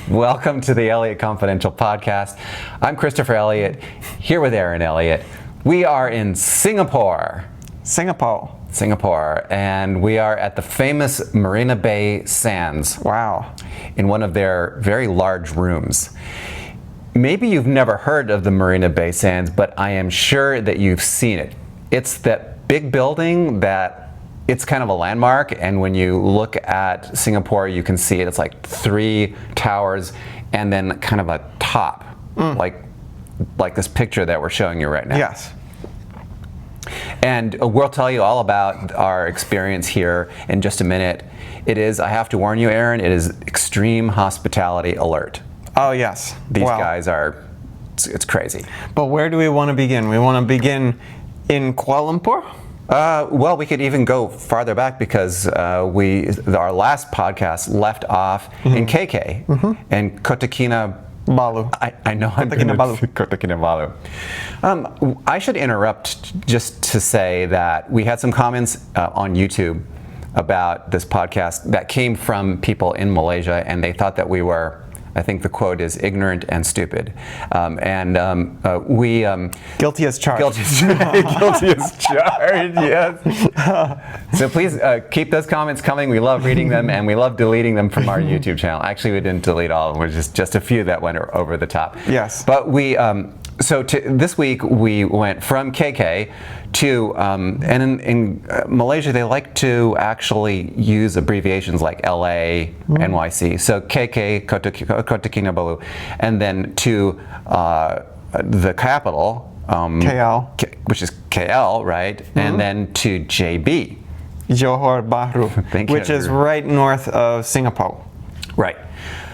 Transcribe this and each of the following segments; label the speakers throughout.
Speaker 1: Welcome to the Elliott Confidential Podcast. I'm Christopher Elliott, here with Aaron Elliott. We are in Singapore, and we are at the famous Marina Bay Sands.
Speaker 2: Wow.
Speaker 1: In one of their very large rooms. Maybe you've never heard of the Marina Bay Sands, but I am sure that you've seen it. It's that big building that it's kind of a landmark, and when you look at Singapore, you can see it. It's like 3 towers and then kind of a top, like this picture that we're showing you right now.
Speaker 2: Yes.
Speaker 1: And we'll tell you all about our experience here in just a minute. It is, I have to warn you, Aaron, it is extreme hospitality alert.
Speaker 2: Oh, yes.
Speaker 1: These guys are, it's crazy.
Speaker 2: But where do we want to begin? We want to begin in Kuala Lumpur?
Speaker 1: Well, we could even go farther back because our last podcast left off in KK and Kota
Speaker 2: Kinabalu.
Speaker 1: I know I'm going to say Kota Kinabalu. I should interrupt just to say that we had some comments on YouTube about this podcast that came from people in Malaysia, and they thought that we were, I think the quote is, ignorant and stupid. We...
Speaker 2: guilty as charged.
Speaker 1: Guilty as charged, yes. So please keep those comments coming. We love reading them, and we love deleting them from our YouTube channel. Actually, we didn't delete all of them. It was just a few that went over the top.
Speaker 2: Yes.
Speaker 1: But we... this week we went from KK to, and in Malaysia they like to actually use abbreviations like LA, NYC. So KK, Kota Kinabalu, and then to the capital,
Speaker 2: KL,
Speaker 1: which is KL, right? And then to JB,
Speaker 2: Johor Bahru, which is right north of Singapore.
Speaker 1: Right.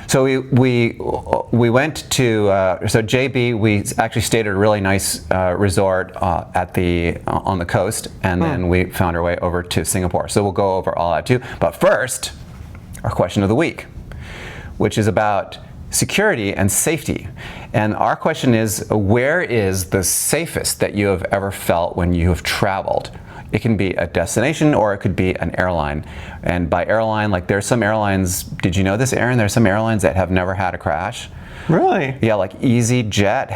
Speaker 1: So we went to so JB. We actually stayed at a really nice resort on the coast, and then we found our way over to Singapore. So we'll go over all that too. But first, our question of the week, which is about security and safety. And our question is, where is the safest that you have ever felt when you have traveled? It can be a destination or it could be an airline. And by airline, like there's some airlines, did you know this, Aaron? There's some airlines that have never had a crash.
Speaker 2: Really?
Speaker 1: Yeah, like EasyJet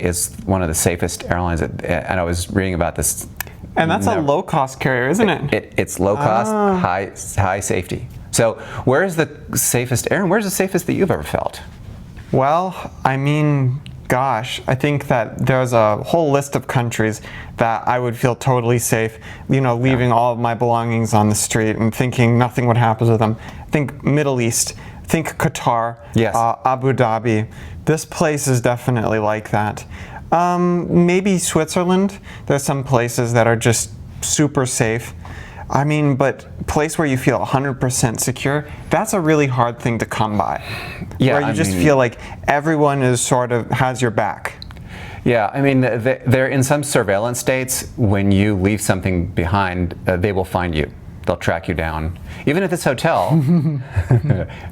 Speaker 1: is one of the safest airlines. And I was reading about this.
Speaker 2: And that's a low-cost carrier, isn't it?
Speaker 1: It's low cost, high safety. So where is the safest, Aaron, where's the safest that you've ever felt?
Speaker 2: Well, I mean, gosh, I think that there's a whole list of countries that I would feel totally safe, leaving all of my belongings on the street and thinking nothing would happen to them. Think Middle East, think Qatar,
Speaker 1: yes.
Speaker 2: Abu Dhabi. This place is definitely like that. Maybe Switzerland. There's some places that are just super safe. I mean, but place where you feel 100% secure, that's a really hard thing to come by. Yeah, where you just feel like everyone is sort of has your back.
Speaker 1: Yeah, I mean, they're in some surveillance states, when you leave something behind, they will find you. They'll track you down. Even at this hotel,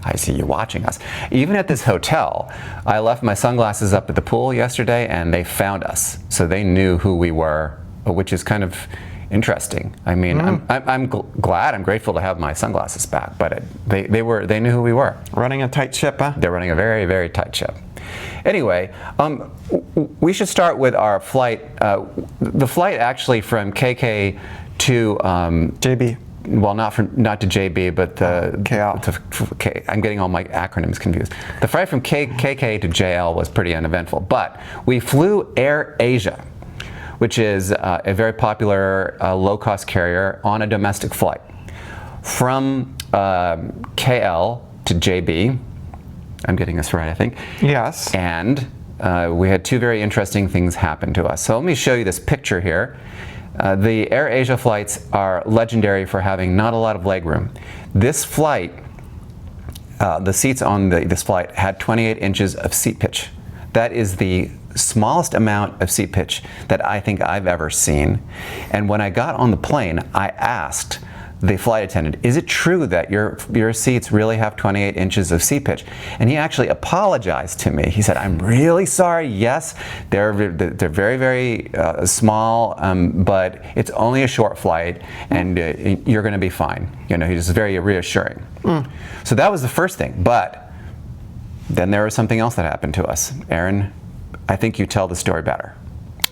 Speaker 1: I see you watching us. Even at this hotel, I left my sunglasses up at the pool yesterday and they found us. So they knew who we were, which is kind of interesting. I mean, I'm glad, I'm grateful to have my sunglasses back, but they knew who we were.
Speaker 2: Running a tight ship, huh?
Speaker 1: They're running a very, very tight ship. Anyway, we should start with our flight. The flight actually from KK to
Speaker 2: JB.
Speaker 1: Well, not to JB, but
Speaker 2: KL.
Speaker 1: I'm getting all my acronyms confused. The flight from KK to JL was pretty uneventful, but we flew Air Asia, which is a very popular low-cost carrier on a domestic flight. From KL to JB, I'm getting this right, I think.
Speaker 2: Yes.
Speaker 1: And we had 2 very interesting things happen to us. So let me show you this picture here. The Air Asia flights are legendary for having not a lot of legroom. This flight, the seats on this flight had 28 inches of seat pitch. That is the smallest amount of seat pitch that I think I've ever seen. And when I got on the plane, I asked the flight attendant, is it true that your seats really have 28 inches of seat pitch? And he actually apologized to me. He said, I'm really sorry. Yes, they're very, very small, but it's only a short flight and you're going to be fine. You know, he was very reassuring. So that was the first thing. But then there was something else that happened to us. Aaron, I think you tell the story better.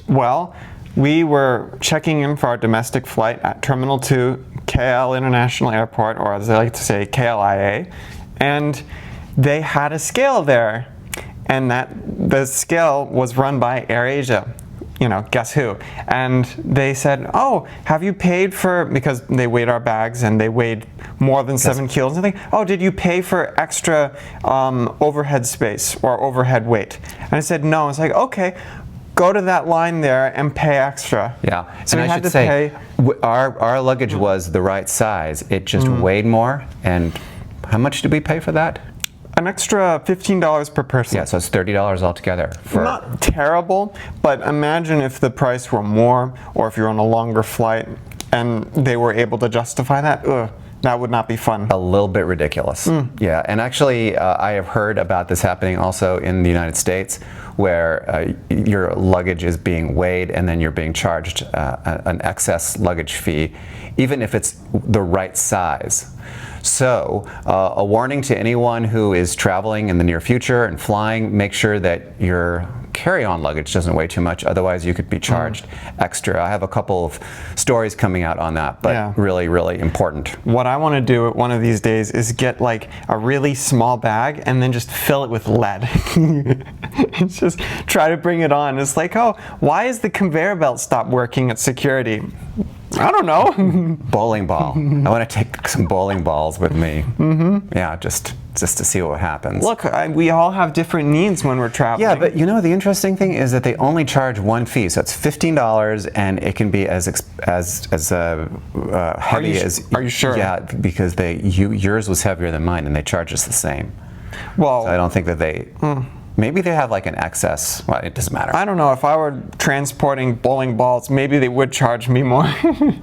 Speaker 2: Well, we were checking in for our domestic flight at Terminal 2, KL International Airport, or as they like to say, KLIA, and they had a scale there, and the scale was run by AirAsia. You know, guess who? And they said, oh, have you paid for, because they weighed our bags and they weighed more than 7 kilos. And they think, oh, did you pay for extra overhead space or overhead weight? And I said, no. It's like, okay, go to that line there and pay extra.
Speaker 1: Yeah,
Speaker 2: so
Speaker 1: and
Speaker 2: we
Speaker 1: I
Speaker 2: had
Speaker 1: should
Speaker 2: to
Speaker 1: say,
Speaker 2: pay.
Speaker 1: our luggage was the right size. It just weighed more. And how much did we pay for that?
Speaker 2: An extra $15 per person.
Speaker 1: Yeah, so it's $30 altogether.
Speaker 2: Not terrible, but imagine if the price were more, or if you're on a longer flight and they were able to justify that. Ugh, that would not be fun.
Speaker 1: A little bit ridiculous. Yeah, and actually I have heard about this happening also in the United States, where your luggage is being weighed and then you're being charged an excess luggage fee, even if it's the right size. So, a warning to anyone who is traveling in the near future and flying, make sure that your carry-on luggage doesn't weigh too much, otherwise you could be charged extra. I have a couple of stories coming out on that, but really, really important.
Speaker 2: What I want to do one of these days is get like a really small bag and then just fill it with lead. It's just try to bring it on. It's like, oh, why is the conveyor belt stopped working at security? I don't know.
Speaker 1: Bowling ball. I want to take some bowling balls with me. Yeah, just to see what happens.
Speaker 2: Look, we all have different needs when we're traveling.
Speaker 1: Yeah, but you know the interesting thing is that they only charge one fee, so it's $15, and it can be as heavy as.
Speaker 2: Are you sure?
Speaker 1: Yeah, because yours was heavier than mine, and they charge us the same.
Speaker 2: Well,
Speaker 1: so I don't think that they. Maybe they have like an excess. Well, it doesn't matter.
Speaker 2: I don't know. If I were transporting bowling balls, maybe they would charge me more.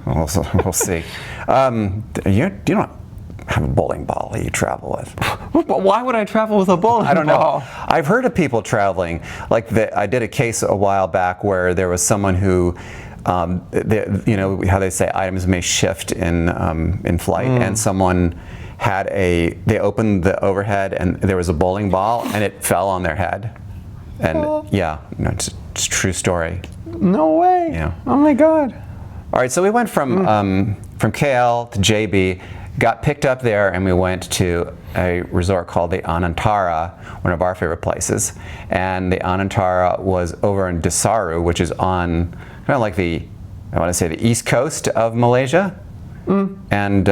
Speaker 1: we'll see. You don't have a bowling ball that you travel with.
Speaker 2: Why would I travel with a bowling ball?
Speaker 1: I don't know. I've heard of people traveling. Like I did a case a while back where there was someone who, you know how they say items may shift in flight, and someone they opened the overhead and there was a bowling ball and it fell on their head. And yeah, no, it's a true story.
Speaker 2: No way.
Speaker 1: Yeah.
Speaker 2: Oh my God.
Speaker 1: All right, so we went from KL to JB, got picked up there, and we went to a resort called the Anantara, one of our favorite places. And the Anantara was over in Desaru, which is on kind of like I want to say the east coast of Malaysia. And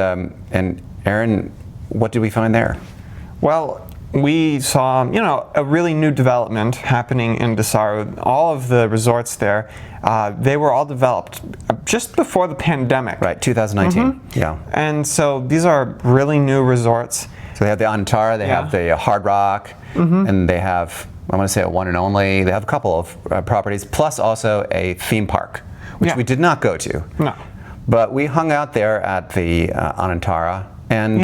Speaker 1: Aaron, what did we find there?
Speaker 2: Well, we saw, you know, a really new development happening in Desaru. All of the resorts there, they were all developed just before the pandemic.
Speaker 1: Right, 2019. Yeah.
Speaker 2: And so these are really new resorts.
Speaker 1: So they have the Anantara, they have the Hard Rock, and they have, I want to say a one and only, they have a couple of properties, plus also a theme park, which we did not go to.
Speaker 2: No.
Speaker 1: But we hung out there at the Anantara, and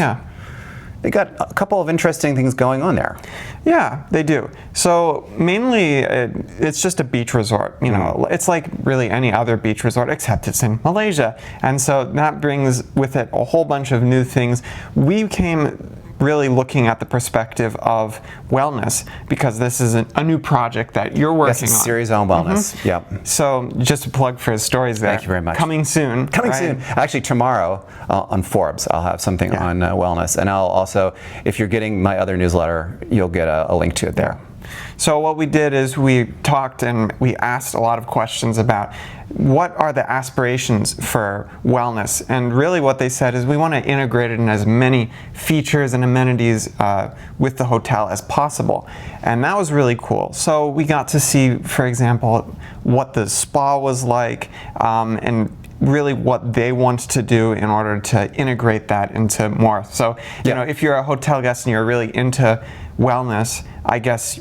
Speaker 1: they got a couple of interesting things going on there.
Speaker 2: Yeah, they do. So mainly it's just a beach resort. You know, it's like really any other beach resort, except it's in Malaysia. And so that brings with it a whole bunch of new things. We came really looking at the perspective of wellness, because this is a new project that you're working on.
Speaker 1: Series on wellness. Yep.
Speaker 2: So just a plug for his stories there.
Speaker 1: Thank you very much.
Speaker 2: Coming soon.
Speaker 1: Coming soon. Actually, tomorrow on Forbes, I'll have something on wellness, and I'll also, if you're getting my other newsletter, you'll get a link to it there.
Speaker 2: So what we did is we talked and we asked a lot of questions about what are the aspirations for wellness, and really what they said is we want to integrate it in as many features and amenities with the hotel as possible, and that was really cool. So we got to see, for example, what the spa was like, and really what they want to do in order to integrate that into more. So, you know, if you're a hotel guest and you're really into wellness, I guess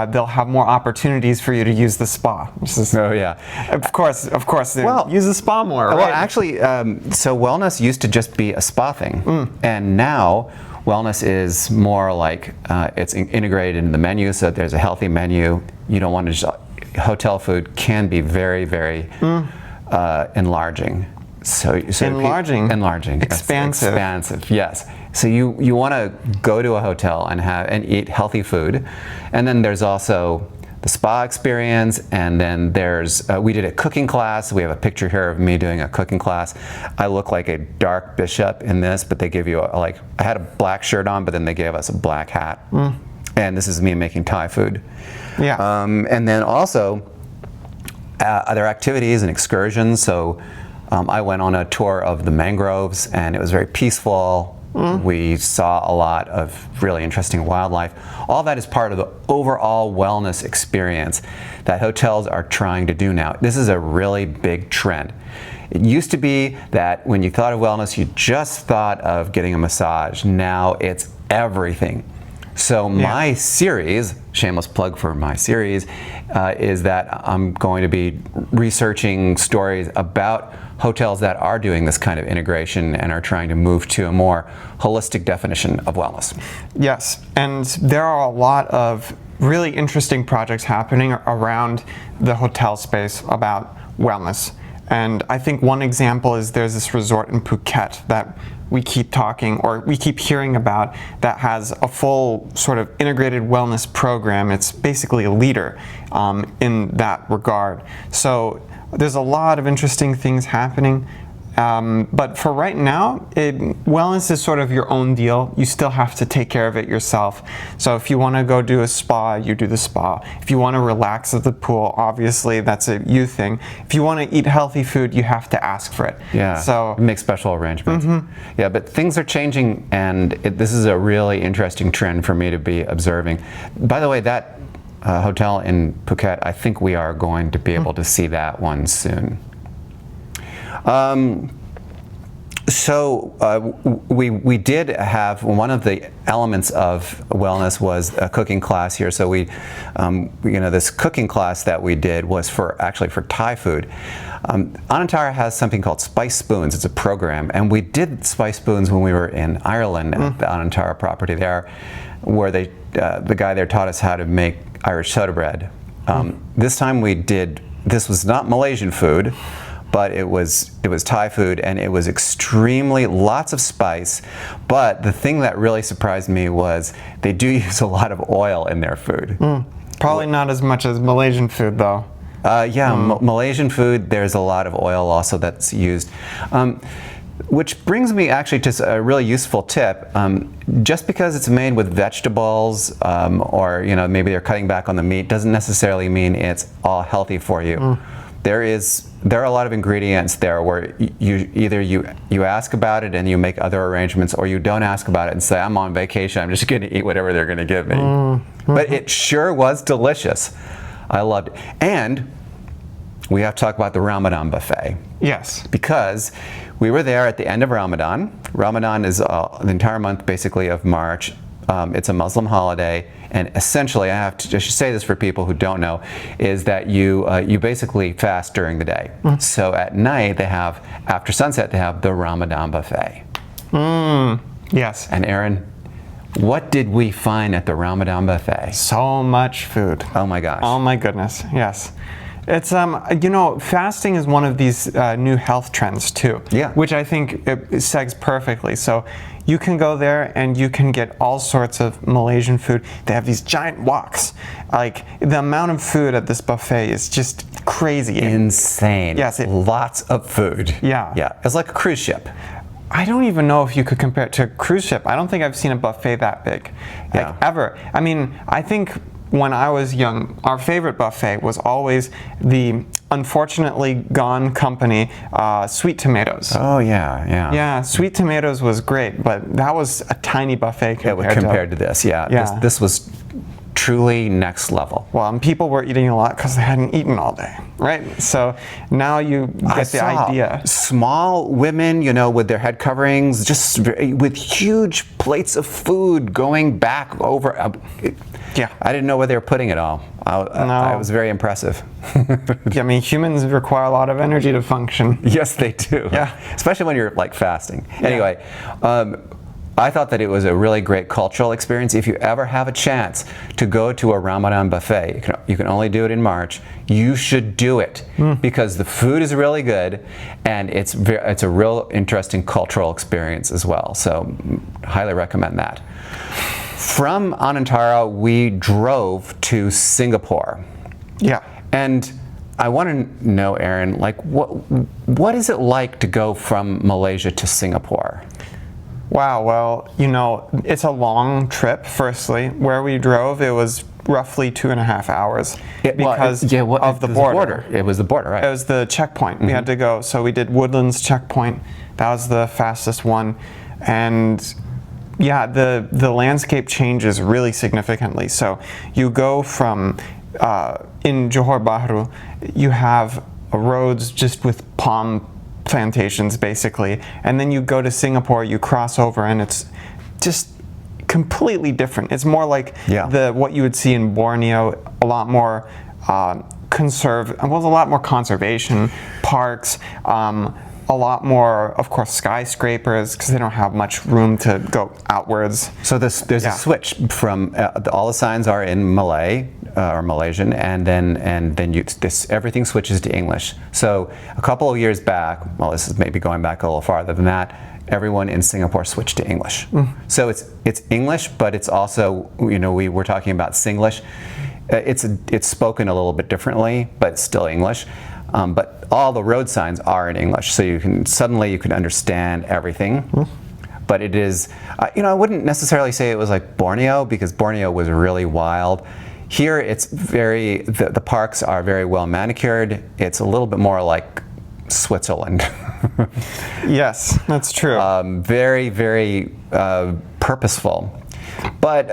Speaker 2: they'll have more opportunities for you to use the spa. Of course. Well, use the spa more.
Speaker 1: Well,
Speaker 2: right?
Speaker 1: actually, so wellness used to just be a spa thing, and now wellness is more like it's integrated in the menu, so that there's a healthy menu. You don't want to just, hotel food can be very, very enlarging.
Speaker 2: Enlarging. Expansive.
Speaker 1: Expansive, yes. So you want to go to a hotel and eat healthy food, and then there's also the spa experience, and then there's we did a cooking class. We have a picture here of me doing a cooking class. I look like a dark bishop in this, but they give you I had a black shirt on, but then they gave us a black hat, and this is me making Thai food.
Speaker 2: Yeah.
Speaker 1: And then also other activities and excursions. So I went on a tour of the mangroves, and it was very peaceful. We saw a lot of really interesting wildlife. All that is part of the overall wellness experience that hotels are trying to do now. This is a really big trend. It used to be that when you thought of wellness, you just thought of getting a massage. Now it's everything. So my series, shameless plug for my series, is that I'm going to be researching stories about hotels that are doing this kind of integration and are trying to move to a more holistic definition of wellness.
Speaker 2: Yes, and there are a lot of really interesting projects happening around the hotel space about wellness. And I think one example is there's this resort in Phuket that we keep hearing about that has a full sort of integrated wellness program. It's basically a leader in that regard. So there's a lot of interesting things happening. But for right now, wellness is sort of your own deal. You still have to take care of it yourself. So if you want to go do a spa, you do the spa. If you want to relax at the pool, obviously that's a you thing. If you want to eat healthy food, you have to ask for it.
Speaker 1: Yeah,
Speaker 2: so
Speaker 1: make special arrangements. Yeah, but things are changing, and this is a really interesting trend for me to be observing. By the way, that hotel in Phuket, I think we are going to be able to see that one soon. We did have one of the elements of wellness was a cooking class here. So this cooking class that we did was actually for Thai food. Anantara has something called Spice Spoons. It's a program, and we did Spice Spoons when we were in Ireland at the Anantara property there, where the guy there taught us how to make Irish soda bread. This time this was not Malaysian food, but it was Thai food, and it was lots of spice. But the thing that really surprised me was they do use a lot of oil in their food.
Speaker 2: Probably not as much as Malaysian food, though.
Speaker 1: Malaysian food, there's a lot of oil also that's used. Which brings me actually to a really useful tip. Just because it's made with vegetables, or maybe they're cutting back on the meat, doesn't necessarily mean it's all healthy for you. There are a lot of ingredients there where you ask about it and you make other arrangements, or you don't ask about it and say, I'm on vacation, I'm just going to eat whatever they're going to give me. But it sure was delicious. I loved it. And we have to talk about the Ramadan buffet.
Speaker 2: Yes. Because
Speaker 1: we were there at the end of Ramadan. Ramadan is the entire month basically of March. It's a Muslim holiday, and essentially, I should say this for people who don't know, is that you basically fast during the day. So at night, after sunset, they have the Ramadan buffet.
Speaker 2: Yes.
Speaker 1: And Aaron, what did we find at the Ramadan buffet?
Speaker 2: So much food.
Speaker 1: Oh my gosh.
Speaker 2: Oh my goodness. Yes. It's fasting is one of these new health trends too.
Speaker 1: Yeah.
Speaker 2: Which I think it segs perfectly. So you can go there and you can get all sorts of Malaysian food. They have these giant woks. Like the amount of food at this buffet is just crazy.
Speaker 1: Insane.
Speaker 2: Yes.
Speaker 1: Lots of food.
Speaker 2: Yeah.
Speaker 1: Yeah. It's like a cruise ship.
Speaker 2: I don't even know if you could compare it to a cruise ship. I don't think I've seen a buffet that big, ever. I mean, I think when I was young, our favorite buffet was always the unfortunately gone company, Sweet Tomatoes.
Speaker 1: Oh yeah, yeah.
Speaker 2: Yeah, Sweet Tomatoes was great, but that was a tiny buffet
Speaker 1: compared to this. Yeah. This was truly next level.
Speaker 2: Well, and people were eating a lot because they hadn't eaten all day, right? So now you get the idea.
Speaker 1: Small women, with their head coverings, just with huge plates of food going back over. I didn't know where they were putting it all. I was very impressive.
Speaker 2: I mean, humans require a lot of energy to function.
Speaker 1: Yes, they do.
Speaker 2: Yeah.
Speaker 1: Especially when you're fasting. Anyway, I thought that it was a really great cultural experience. If you ever have a chance to go to a Ramadan buffet, you can only do it in March, you should do it because the food is really good and it's a real interesting cultural experience as well. So highly recommend that. From Anantara, we drove to Singapore.
Speaker 2: Yeah.
Speaker 1: And I want to know, Aaron, like what is it like to go from Malaysia to Singapore?
Speaker 2: Wow, well, you know, it's a long trip, firstly. Where we drove, it was roughly 2.5 hours because of the border.
Speaker 1: It was the border, right?
Speaker 2: It was the checkpoint. We had to go, so we did Woodlands checkpoint. That was the fastest one. And yeah, the landscape changes really significantly. So you go from, in Johor Bahru, you have roads just with palm plantations basically, and then you go to Singapore, you cross over, and it's just completely different. It's more like what you would see in Borneo, a lot more a lot more conservation, parks, a lot more, of course, skyscrapers because they don't have much room to go outwards.
Speaker 1: So there's a switch from all the signs are in Malay or Malaysian, and then everything switches to English. So a couple of years back, well, this is maybe going back a little farther than that, everyone in Singapore switched to English. So it's English, but it's also, you know, we were talking about Singlish. It's spoken a little bit differently, but it's still English. But all the road signs are in English, so you can understand everything. But it is, you know, I wouldn't necessarily say it was like Borneo because Borneo was really wild. Here, it's the parks are very well manicured. It's a little bit more like Switzerland.
Speaker 2: Yes, that's true.
Speaker 1: Very, very purposeful. But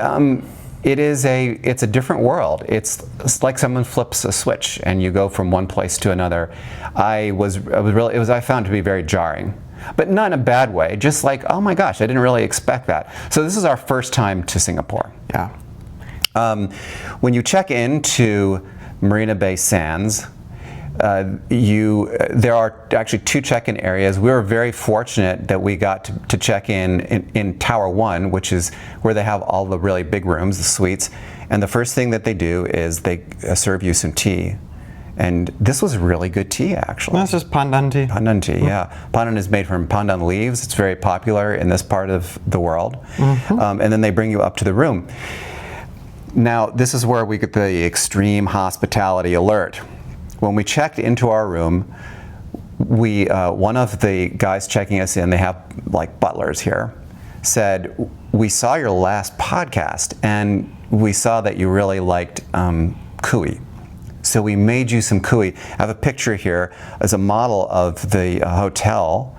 Speaker 1: it's a different world. It's like someone flips a switch and you go from one place to another. I found it to be very jarring, but not in a bad way. Just like, oh my gosh, I didn't really expect that. So this is our first time to Singapore.
Speaker 2: Yeah.
Speaker 1: When you check into Marina Bay Sands, there are actually 2 check-in areas. We were very fortunate that we got to check in Tower 1, which is where they have all the really big rooms, the suites. And the first thing that they do is they serve you some tea. And this was really good tea, actually.
Speaker 2: That's just pandan tea.
Speaker 1: Pandan tea, yeah. Pandan is made from pandan leaves. It's very popular in this part of the world. And then they bring you up to the room. Now, this is where we get the extreme hospitality alert. When we checked into our room, one of the guys checking us in, they have like butlers here, said, "We saw your last podcast and we saw that you really liked cuy. So we made you some cuy." I have a picture here as a model of the hotel,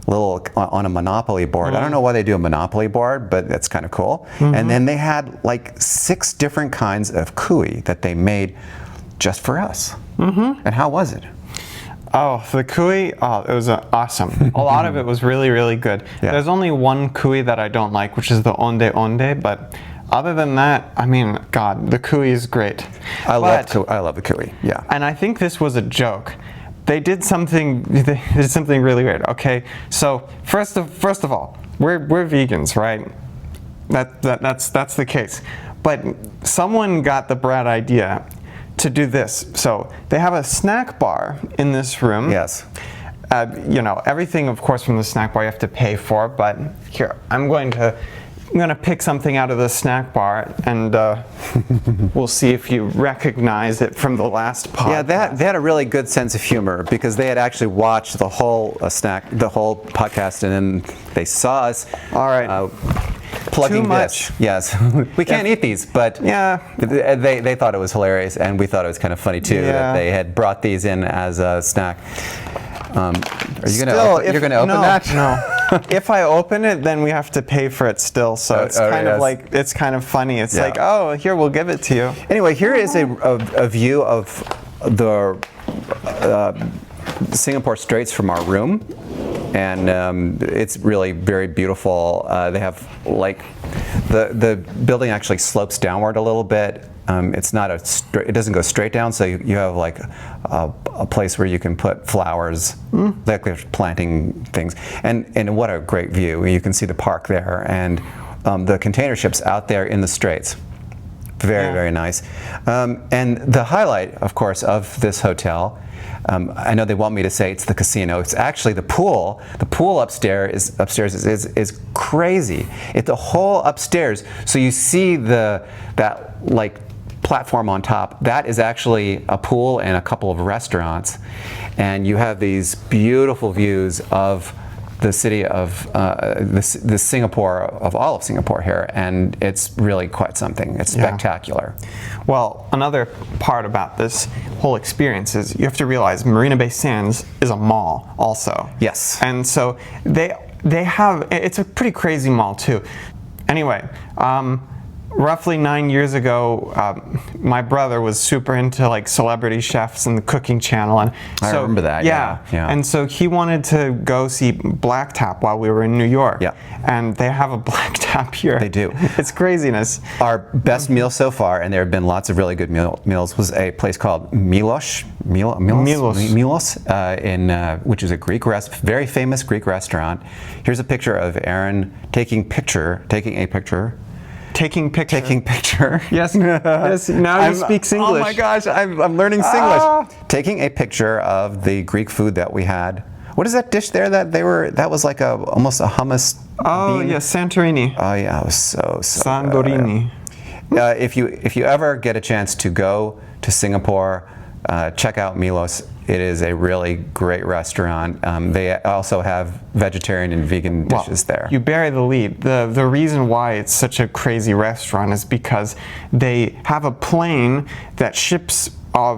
Speaker 1: on a Monopoly board. I don't know why they do a Monopoly board, but that's kind of cool. And then they had like 6 different kinds of cuy that they made just for us. And how was it?
Speaker 2: Oh, the cuy, it was awesome. A lot of it was really, really good.
Speaker 1: Yeah.
Speaker 2: There's only one cuy that I don't like, which is the onde onde, but other than that, I mean, God, the cuy is great.
Speaker 1: I love the cuy, yeah.
Speaker 2: And I think this was a joke. They did something really weird. Okay, so first of all, we're vegans, right? That's the case. But someone got the bright idea to do this. So they have a snack bar in this room.
Speaker 1: Yes.
Speaker 2: You know, everything, of course, from the snack bar you have to pay for. But here, I'm going to pick something out of the snack bar, and we'll see if you recognize it from the last podcast.
Speaker 1: Yeah, they had a really good sense of humor because they had actually watched the whole podcast, and then they saw us.
Speaker 2: All right.
Speaker 1: Plugging
Speaker 2: Too much.
Speaker 1: this. Yes. We can't eat these, but
Speaker 2: yeah,
Speaker 1: they thought it was hilarious, and we thought it was kind of funny too that they had brought these in as a snack. Are you going to open that?
Speaker 2: No. If I open it, then we have to pay for it still. So it's kind of like, it's kind of funny. It's like, oh, here, we'll give it to you.
Speaker 1: Anyway, here is a view of the Singapore Straits from our room. And it's really very beautiful. They have like, the building actually slopes downward a little bit. It's not it doesn't go straight down, so you have like a place where you can put flowers, like they're planting things, and what a great view! You can see the park there, and the container ships out there in the straits. Very, very nice. And the highlight, of course, of this hotel, I know they want me to say it's the casino. It's actually the pool. The pool upstairs is crazy. It's the whole upstairs. So you see that like platform on top. That is actually a pool and a couple of restaurants, and you have these beautiful views of the city of the Singapore, of all of Singapore here, and it's really quite something. It's spectacular.
Speaker 2: Well, another part about this whole experience is you have to realize Marina Bay Sands is a mall also.
Speaker 1: Yes.
Speaker 2: And so they have, it's a pretty crazy mall too. Anyway, roughly 9 years ago, my brother was super into like celebrity chefs and the cooking channel, and
Speaker 1: I remember that. Yeah.
Speaker 2: And so he wanted to go see Black Tap while we were in New York.
Speaker 1: Yeah.
Speaker 2: And they have a Black Tap here.
Speaker 1: They do.
Speaker 2: It's craziness.
Speaker 1: Our best meal so far, and there have been lots of really good meals, was a place called Milos, which is a Greek very famous Greek restaurant. Here's a picture of Aaron taking a picture.
Speaker 2: Taking picture. Yes. Yes. Now you speak Singlish.
Speaker 1: Oh my gosh, I'm learning Singlish. Taking a picture of the Greek food that we had. What is that dish there that was like almost a hummus?
Speaker 2: Oh
Speaker 1: bean?
Speaker 2: yeah, Santorini.
Speaker 1: Oh yeah, it was so
Speaker 2: Santorini.
Speaker 1: If you ever get a chance to go to Singapore, check out Milos. It is a really great restaurant. They also have vegetarian and vegan dishes there.
Speaker 2: You bury the lead. The reason why it's such a crazy restaurant is because they have a plane that ships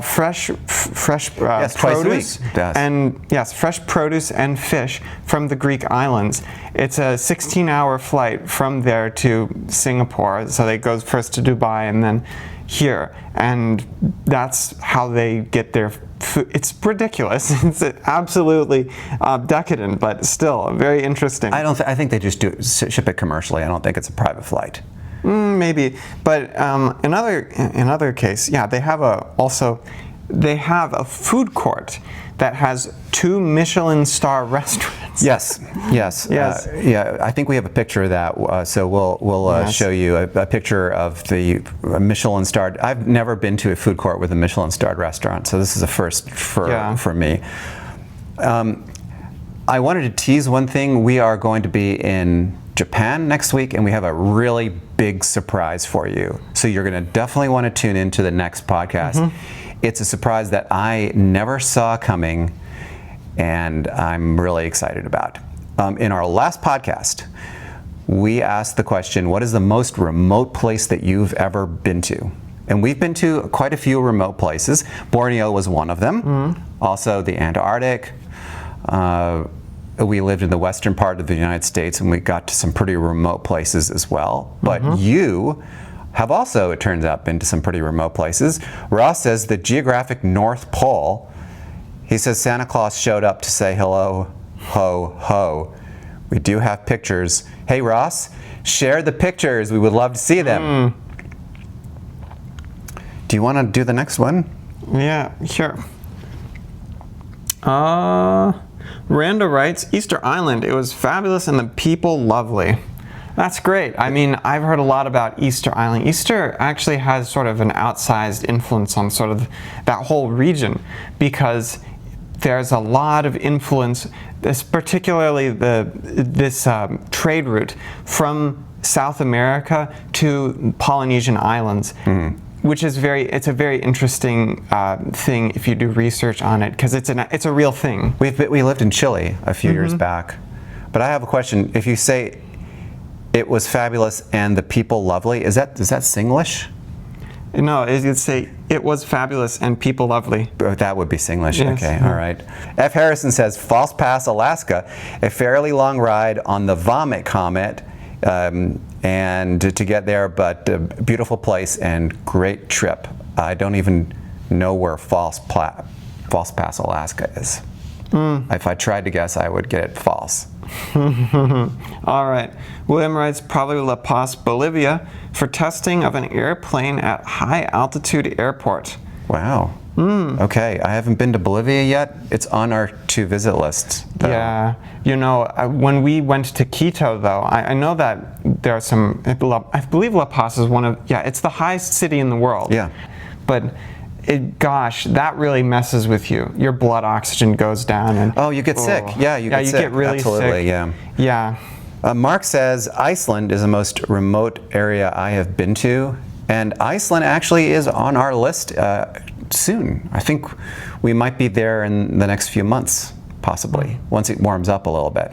Speaker 2: fresh
Speaker 1: twice
Speaker 2: produce
Speaker 1: a week. Yes.
Speaker 2: and fresh produce and fish from the Greek islands. It's a 16-hour flight from there to Singapore. So it goes first to Dubai and then here, and that's how they get their food. It's ridiculous. It's absolutely decadent, but still very interesting.
Speaker 1: I think they just ship it commercially. I don't think it's a private flight.
Speaker 2: Maybe, but in other case, yeah, they have a food court that has 2 Michelin star restaurants.
Speaker 1: Yes. Yeah, I think we have a picture of that. So we'll show you a picture of the Michelin starred. I've never been to a food court with a Michelin starred restaurant, so this is a first for me. I wanted to tease one thing. We are going to be in Japan next week, and we have a really big surprise for you. So you're going to definitely want to tune into the next podcast. It's a surprise that I never saw coming, and I'm really excited about. In our last podcast, we asked the question, what is the most remote place that you've ever been to? And we've been to quite a few remote places. Borneo was one of them. Also the Antarctic. We lived in the western part of the United States, and we got to some pretty remote places as well. But you have also, it turns out, been to some pretty remote places. Ross says the geographic North Pole. He says Santa Claus showed up to say hello, ho, ho. We do have pictures. Hey, Ross, share the pictures. We would love to see them. Do you want to do the next one?
Speaker 2: Yeah, sure. Randa writes, Easter Island, it was fabulous and the people lovely. That's great. I mean, I've heard a lot about Easter Island. Easter actually has sort of an outsized influence on sort of that whole region, because there's a lot of influence, particularly this trade route from South America to Polynesian islands. Which is it's a very interesting thing if you do research on it, because it's a real thing.
Speaker 1: We lived in Chile a few years back, but I have a question. If you say it was fabulous and the people lovely, is that Singlish?
Speaker 2: No, you'd say it was fabulous and people lovely.
Speaker 1: That would be Singlish.
Speaker 2: Yes.
Speaker 1: Okay, all right. F. Harrison says False Pass, Alaska, a fairly long ride on the Vomit Comet. And to get there, but a beautiful place and great trip. I don't even know where False Pass, Alaska is. If I tried to guess, I would get it false.
Speaker 2: All right. William writes, probably La Paz, Bolivia, for testing of an airplane at high altitude airport.
Speaker 1: Wow. Okay, I haven't been to Bolivia yet. It's on our to visit list, though.
Speaker 2: Yeah, you know, when we went to Quito, though, I know that there are some, I believe La Paz is one of, yeah, it's the highest city in the world.
Speaker 1: Yeah.
Speaker 2: But, gosh, that really messes with you. Your blood oxygen goes down. And,
Speaker 1: Oh, you get sick. Yeah, you get sick.
Speaker 2: Get really
Speaker 1: Absolutely,
Speaker 2: sick.
Speaker 1: yeah.
Speaker 2: Yeah.
Speaker 1: Mark says, Iceland is the most remote area I have been to, and Iceland actually is on our list soon. I think we might be there in the next few months, possibly, once it warms up a little bit.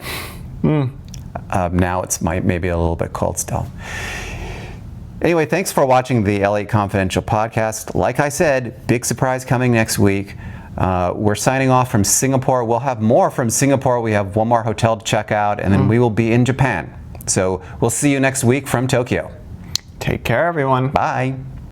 Speaker 1: Now it's maybe a little bit cold still. Anyway, thanks for watching the Elliott Confidential podcast. Like I said, big surprise coming next week. We're signing off from Singapore. We'll have more from Singapore. We have one more hotel to check out, and then we will be in Japan. So we'll see you next week from Tokyo.
Speaker 2: Take care, everyone.
Speaker 1: Bye.